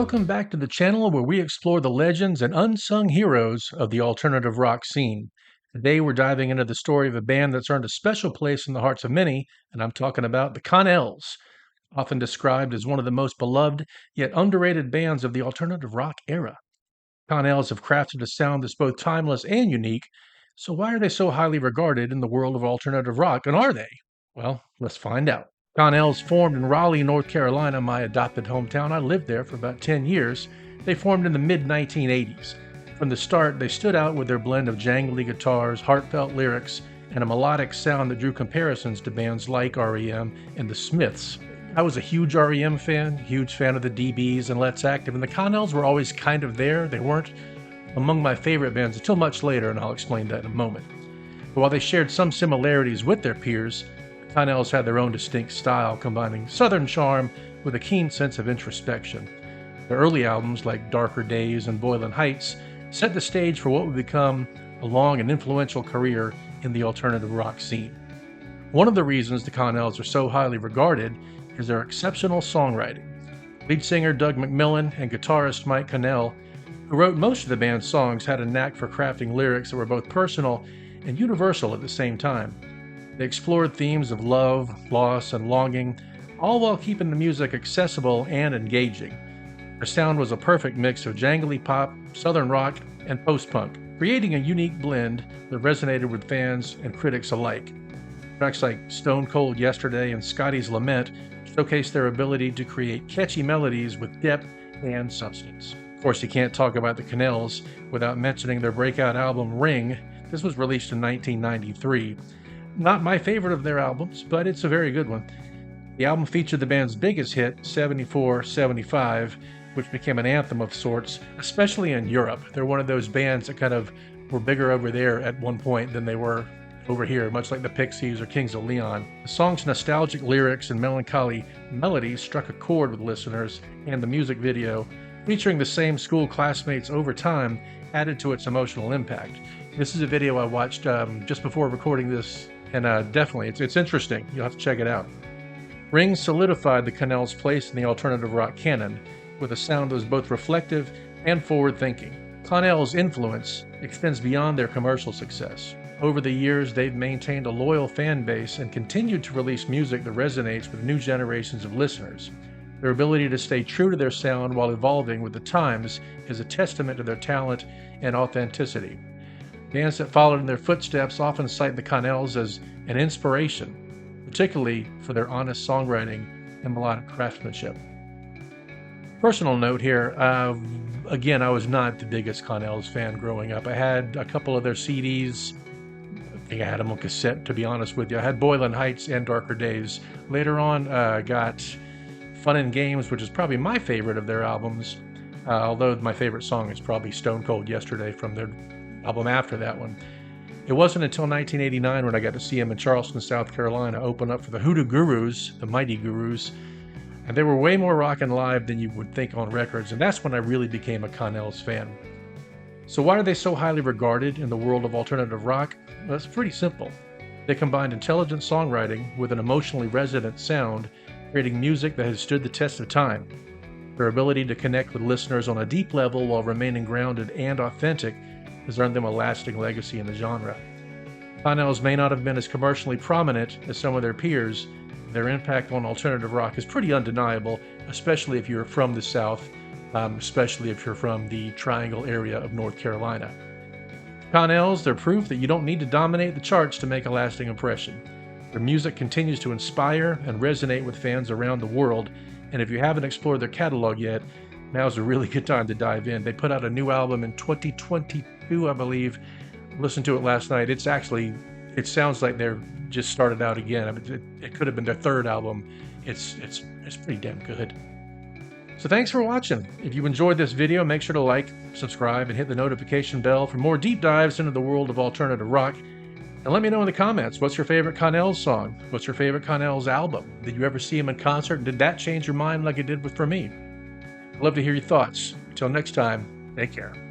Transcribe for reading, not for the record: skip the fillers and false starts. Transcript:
Welcome back to the channel where we explore the legends and unsung heroes of the alternative rock scene. Today we're diving into the story of a band that's earned a special place in the hearts of many, and I'm talking about the Connells, often described as one of the most beloved yet underrated bands of the alternative rock era. Connells have crafted a sound that's both timeless and unique, so why are they so highly regarded in the world of alternative rock, and are they? Well, let's find out. Connells formed in Raleigh, North Carolina, my adopted hometown. I lived there for about 10 years. They formed in the mid 1980s. From the start, they stood out with their blend of jangly guitars, heartfelt lyrics, and a melodic sound that drew comparisons to bands like REM and the Smiths. I was a huge REM fan, huge fan of the DBs and Let's Active, and the Connells were always kind of there. They weren't among my favorite bands until much later, and I'll explain that in a moment. But while they shared some similarities with their peers, Connells had their own distinct style, combining Southern charm with a keen sense of introspection. Their early albums, like Darker Days and Boylan Heights, set the stage for what would become a long and influential career in the alternative rock scene. One of the reasons the Connells are so highly regarded is their exceptional songwriting. Lead singer Doug McMillan and guitarist Mike Connell, who wrote most of the band's songs, had a knack for crafting lyrics that were both personal and universal at the same time. They explored themes of love, loss, and longing, all while keeping the music accessible and engaging. Their sound was a perfect mix of jangly pop, southern rock, and post-punk, creating a unique blend that resonated with fans and critics alike. Tracks like Stone Cold Yesterday and Scotty's Lament showcase their ability to create catchy melodies with depth and substance. Of course, you can't talk about the Connells without mentioning their breakout album Ring. This was released in 1993. Not my favorite of their albums, but it's a very good one. The album featured the band's biggest hit, 74-75, which became an anthem of sorts, especially in Europe. They're one of those bands that kind of were bigger over there at one point than they were over here, much like the Pixies or Kings of Leon. The song's nostalgic lyrics and melancholy melodies struck a chord with listeners, and the music video, featuring the same school classmates over time, added to its emotional impact. This is a video I watched just before recording this, and definitely, it's interesting. You'll have to check it out. Ring solidified the Connells' place in the alternative rock canon, with a sound that was both reflective and forward-thinking. Connells' influence extends beyond their commercial success. Over the years, they've maintained a loyal fan base and continued to release music that resonates with new generations of listeners. Their ability to stay true to their sound while evolving with the times is a testament to their talent and authenticity. Bands that followed in their footsteps often cite the Connells as an inspiration, particularly for their honest songwriting and melodic craftsmanship. Personal note here, again, I was not the biggest Connells fan growing up. I had a couple of their CDs. I think I had them on cassette, to be honest with you. I had Boylan Heights and Darker Days. Later on, got Fun and Games, which is probably my favorite of their albums, although my favorite song is probably Stone Cold Yesterday from their album after that one. It wasn't until 1989 when I got to see him in Charleston, South Carolina, open up for the Hoodoo Gurus, the Mighty Gurus, and they were way more rockin' live than you would think on records, and that's when I really became a Connells fan. So why are they so highly regarded in the world of alternative rock? Well, it's pretty simple. They combined intelligent songwriting with an emotionally resonant sound, creating music that has stood the test of time. Their ability to connect with listeners on a deep level while remaining grounded and authentic has earned them a lasting legacy in the genre. Connells may not have been as commercially prominent as some of their peers. Their impact on alternative rock is pretty undeniable, especially if you're from the South, especially if you're from the Triangle area of North Carolina. Connells, they're proof that you don't need to dominate the charts to make a lasting impression. Their music continues to inspire and resonate with fans around the world, and if you haven't explored their catalog yet, now's a really good time to dive in. They put out a new album in 2022, I believe. Listened to it last night. It sounds like they're just started out again. I mean, it could have been their third album. It's pretty damn good. So thanks for watching. If you enjoyed this video, make sure to like, subscribe, and hit the notification bell for more deep dives into the world of alternative rock. And let me know in the comments, what's your favorite Connells song? What's your favorite Connells album? Did you ever see him in concert? Did that change your mind like it did for me? I'd love to hear your thoughts. Until next time, take care.